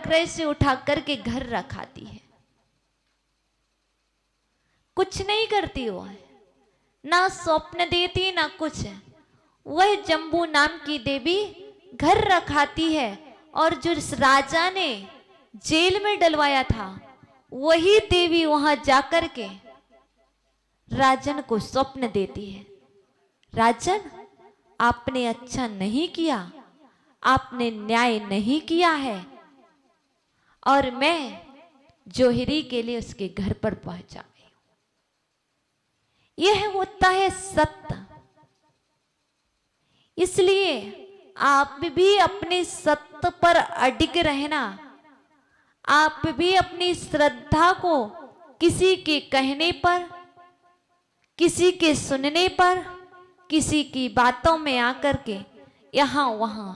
कारागृह से उठा करके घर रखाती है। कुछ नहीं करती वो, ना स्वप्न देती ना कुछ। वह जम्बू नाम की देवी घर रखाती है, और जो राजा ने जेल में डलवाया था वही देवी वहां जाकर के राजन को स्वप्न देती है, राजन आपने अच्छा नहीं किया, आपने न्याय नहीं किया है, और मैं जोहरी के लिए उसके घर पर पहुंचा गई हूं। यह होता है सत्य। इसलिए आप भी अपने सत्य पर अडिग रहना। आप भी अपनी श्रद्धा को किसी के कहने पर, किसी के सुनने पर, किसी की बातों में आकर के यहां वहां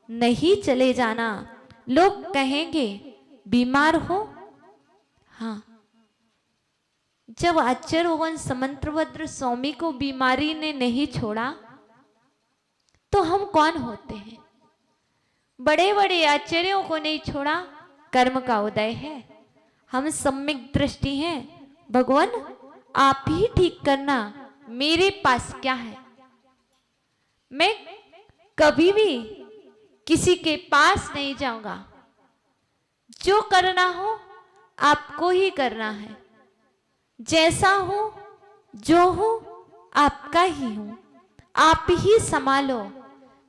नहीं चले जाना। लोग कहेंगे बीमार हो। हाँ, जब आचार्य समंतभद्र स्वामी को बीमारी ने नहीं छोड़ा तो हम कौन होते हैं? बड़े बड़े आचार्यों को नहीं छोड़ा, कर्म का उदय है। हम सम्यक दृष्टि हैं। भगवान आप ही ठीक करना, मेरे पास क्या है? मैं कभी भी किसी के पास नहीं जाऊंगा। जो करना हो आपको ही करना है। जैसा हो जो हो आपका ही हूं, आप ही संभालो,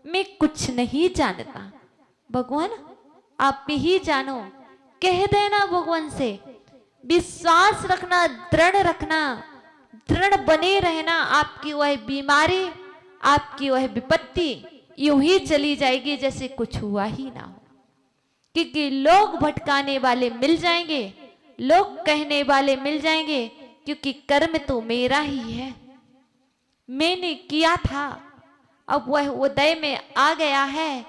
मैं कुछ नहीं जानता। भगवान आप ही जानो। कह देना भगवान से, विश्वास रखना, दृढ़ रखना, दृढ़ बने रहना। आपकी वह बीमारी, आपकी वह विपत्ति यूं ही चली जाएगी जैसे कुछ हुआ ही ना हो। क्योंकि लोग भटकाने वाले मिल जाएंगे, लोग कहने वाले मिल जाएंगे, क्योंकि कर्म तो मेरा ही है, मैंने किया था। अब वह उदय में आ गया है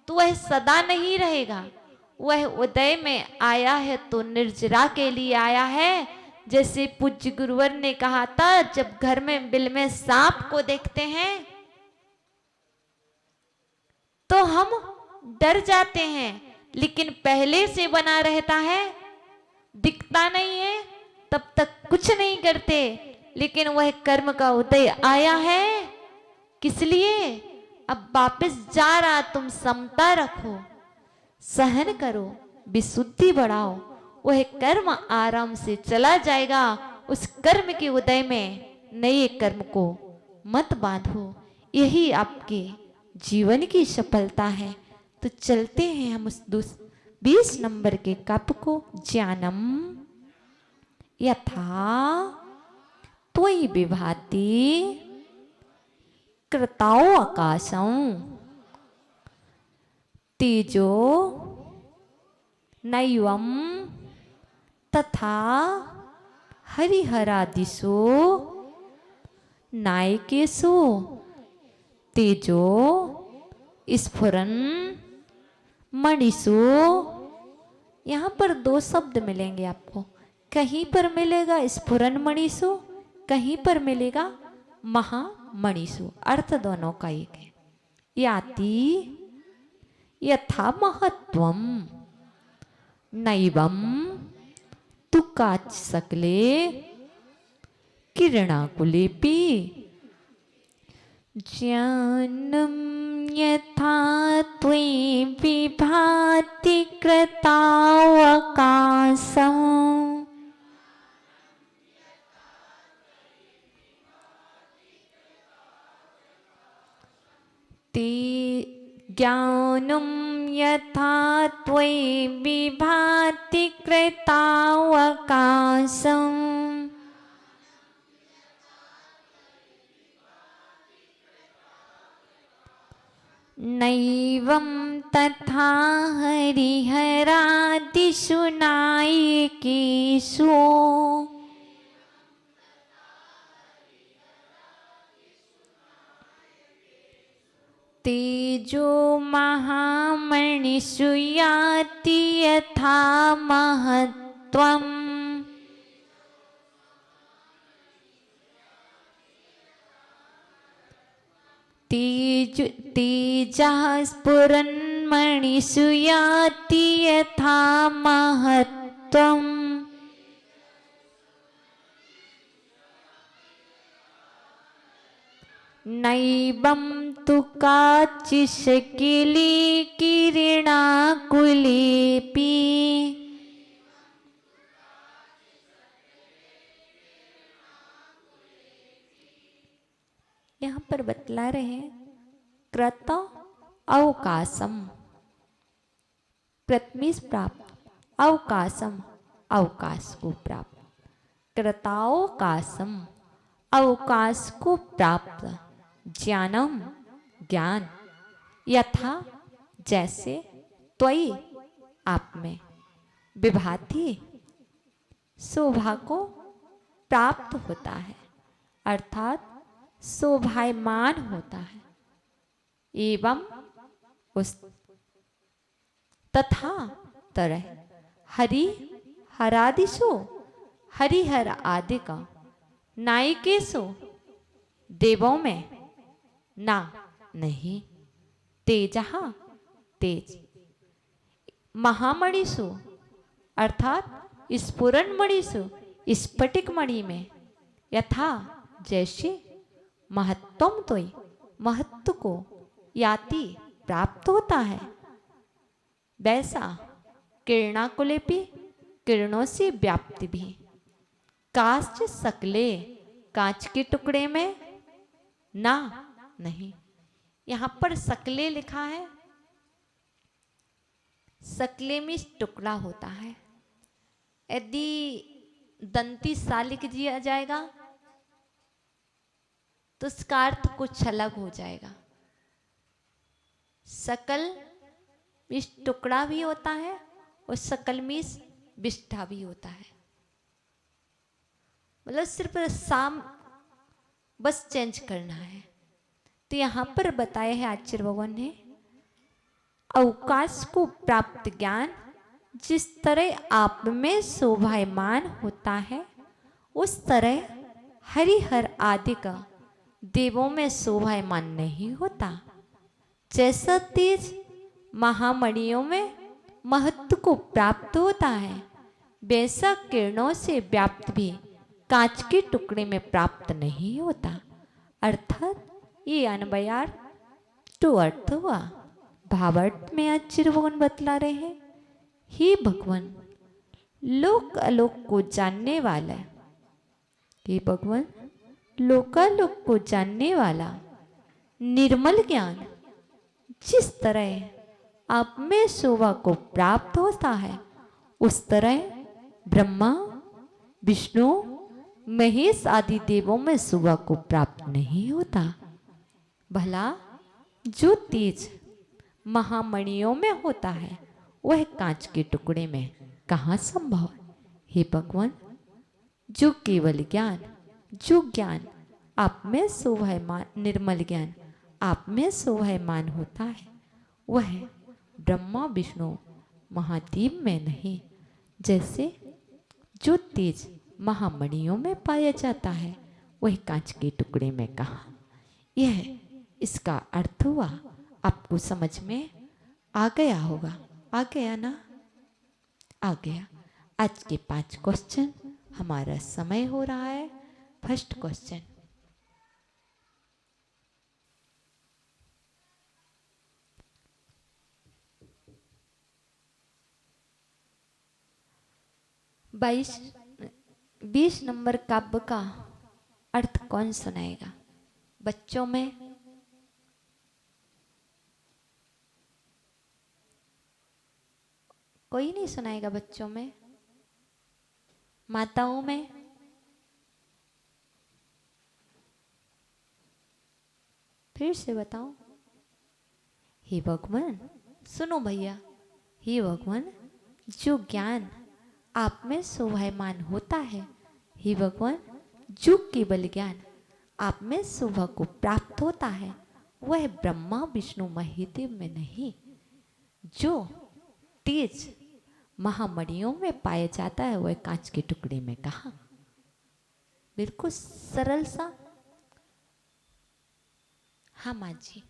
तो वह सदा नहीं रहेगा। वह उदय में आया है तो निर्जरा के लिए आया है। जैसे पूज्य गुरुवर ने कहा था, जब घर में बिल में सांप को देखते हैं तो हम डर जाते हैं, लेकिन पहले से बना रहता है, दिखता नहीं है, तब तक कुछ नहीं करते। लेकिन वह कर्म का उदय आया है, किस लिए? अब वापस जा रहा, तुम समता रखो, सहन करो, विशुद्धि बढ़ाओ, वह कर्म आराम से चला जाएगा। उस कर्म के उदय में नए कर्म को मत बांधो, यही आपके जीवन की सफलता है। तो चलते हैं हम उस 20 नंबर के कप को। ज्ञानम यथा त्वयि विभाति कृताओ आकाशं तेजो नैवं तथा हरिहरादिषु नायकेषु तेजो स्फुरन् मणिषु। यहाँ पर दो शब्द मिलेंगे आपको। कहीं पर मिलेगा स्फुरन मणिषु, कहीं पर मिलेगा महामणिषु। अर्थ दोनों का एक है। याति यथा महत्वम नैवं तु काच सकले किरणाकुलेपि ज्ञानं यथा त्वयि विभाति कृतावकाशं ते ज्ञानं यथा त्वयि विभाति कृतावकाशं नैवं तथा हरिहरादिषु नायकेषु तेजो महामणिषु याति यथा महत्वम् तेजः स्फुरन् मणिषु याति यथा महत्त्वम् नैवं तु काचिशकिली किरणाकुलेऽपि। यहाँ पर बतला रहे हैं कृत अवकाशम, प्रथमीस प्राप्त, अवकाशम अवकाश को प्राप्त, कृतावकाशम अवकाश को प्राप्त, ज्ञानम ज्ञान, यथा जैसे, त्वयि आप में, विभाति शोभा को प्राप्त होता है, अर्थात शोभायमान होता है। एवं उस तथा तरह हरि हरादिशो, हरिहर आदि का, नायिकेशो देवों में, ना नहीं, तेजहा तेज, महामणिषु अर्थात स्फुरन मणिषु स्फटिक मणि में, यथा जैसे, महत्तम तो महत्व को याति प्राप्त होता है, वैसा किरणाकुलेपि किरणों से व्याप्ति भी, कांच सकले कांच के टुकड़े में, ना नहीं। यहां पर सकले लिखा है, सकले में टुकड़ा होता है। यदि दंती सा लिख दिया जाएगा तो उसका अर्थ कुछ अलग हो जाएगा। सकल में टुकड़ा भी होता है और सकल में विष्ठा भी होता है, मतलब सिर्फ साम बस चेंज करना है। तो यहां पर बताया है आचार्य भगवान ने, अवकाश को प्राप्त ज्ञान जिस तरह आप में शोभायमान होता है, उस तरह हरिहर आदि का देवों में शोभायमान नहीं होता। जैसा तेज महामणियों में महत्व को प्राप्त होता है, वैसा किरणों से व्याप्त भी कांच के टुकड़े में प्राप्त नहीं होता। अर्थात ये अनबयार तो अर्थ हुआ। भावार्थ में आचार्य भगवान बतला रहे हैं, हे भगवान लोक अलोक को जानने वाला, हे भगवान लोकालोक को जानने वाला निर्मल ज्ञान जिस तरह आप में शोभा को प्राप्त होता है, उस तरह ब्रह्मा विष्णु महेश आदि देवों में शोभा को प्राप्त नहीं होता। भला जो तेज महामणियों में होता है वह कांच के टुकड़े में कहाँ संभव है। हे भगवान जो केवल ज्ञान, जो ज्ञान आप में शोभायमान, निर्मल ज्ञान आप में शोभायमान होता है, वह ब्रह्मा विष्णु महादेव में नहीं। जैसे जो तेज महामणियों में पाया जाता है वह कांच के टुकड़े में कहाँ। यह इसका अर्थ हुआ। आपको समझ में आ गया होगा, आ गया ना, आ गया। आज के 5 क्वेश्चन, हमारा समय हो रहा है। फर्स्ट क्वेश्चन, बाईस 20 नंबर काव्य का अर्थ कौन सुनाएगा बच्चों में? कोई नहीं सुनाएगा बच्चों में? माताओं में? फिर से बताओ। हे भगवान सुनो भैया, हे भगवान जो ज्ञान आप में शोभायमान होता है, हे भगवान जो केवल ज्ञान आप में शोभा को प्राप्त होता है, वह ब्रह्मा विष्णु महादेव में नहीं। जो तेज महामणियों में पाया जाता है वह कांच के टुकड़े में कहाँ। बिल्कुल सरल सा। हाँ माँ जी,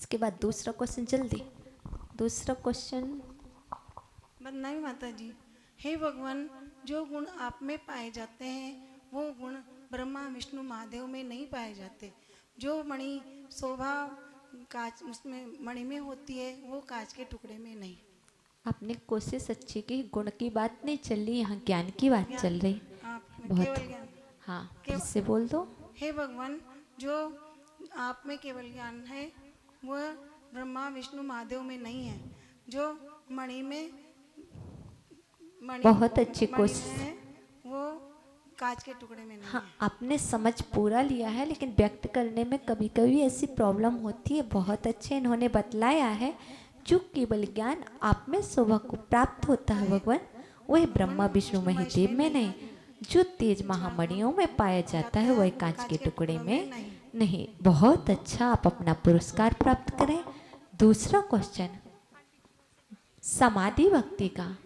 इसके बाद दूसरा क्वेश्चन जल्दी। दूसरा क्वेश्चन। बदनामी माता जी। हे भगवान, जो गुण आप में पाए जाते हैं वो गुण ब्रह्मा विष्णु महादेव में नहीं पाए जाते। जो मणि शोभा कांच उसमें मणि में होती है वो कांच के टुकड़े में नहीं। आपने कोशिश अच्छी की, गुण की बात नहीं चल रही, यहाँ ज्ञान की बात चल रही। आप बहुत। केवल ज्ञान। हाँ, फिर से बोल दो। हे भगवान, जो आप में केवल ज्ञान है वह ब्रह्मा विष्णु महादेव में नहीं है। जो मणि में बहुत अच्छी मणि कोशिश। में है वो कांच के टुकड़े में नहीं हाँ, है। आपने समझ पूरा लिया है, लेकिन व्यक्त करने में कभी कभी ऐसी प्रॉब्लम होती है। बहुत अच्छे इन्होंने बतलाया है। जो केवल ज्ञान आप में शोभा को प्राप्त होता है भगवान, वह ब्रह्मा विष्णु महेदेव में नहीं। जो तेज महामणियों में पाया जाता है वह कांच के टुकड़े में नहीं। बहुत अच्छा, आप अपना पुरस्कार प्राप्त करें। दूसरा क्वेश्चन, समाधि भक्ति का।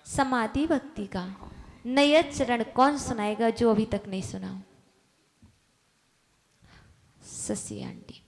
समाधि भक्ति का नया चरण कौन सुनाएगा जो अभी तक नहीं सुना? शशि आंटी।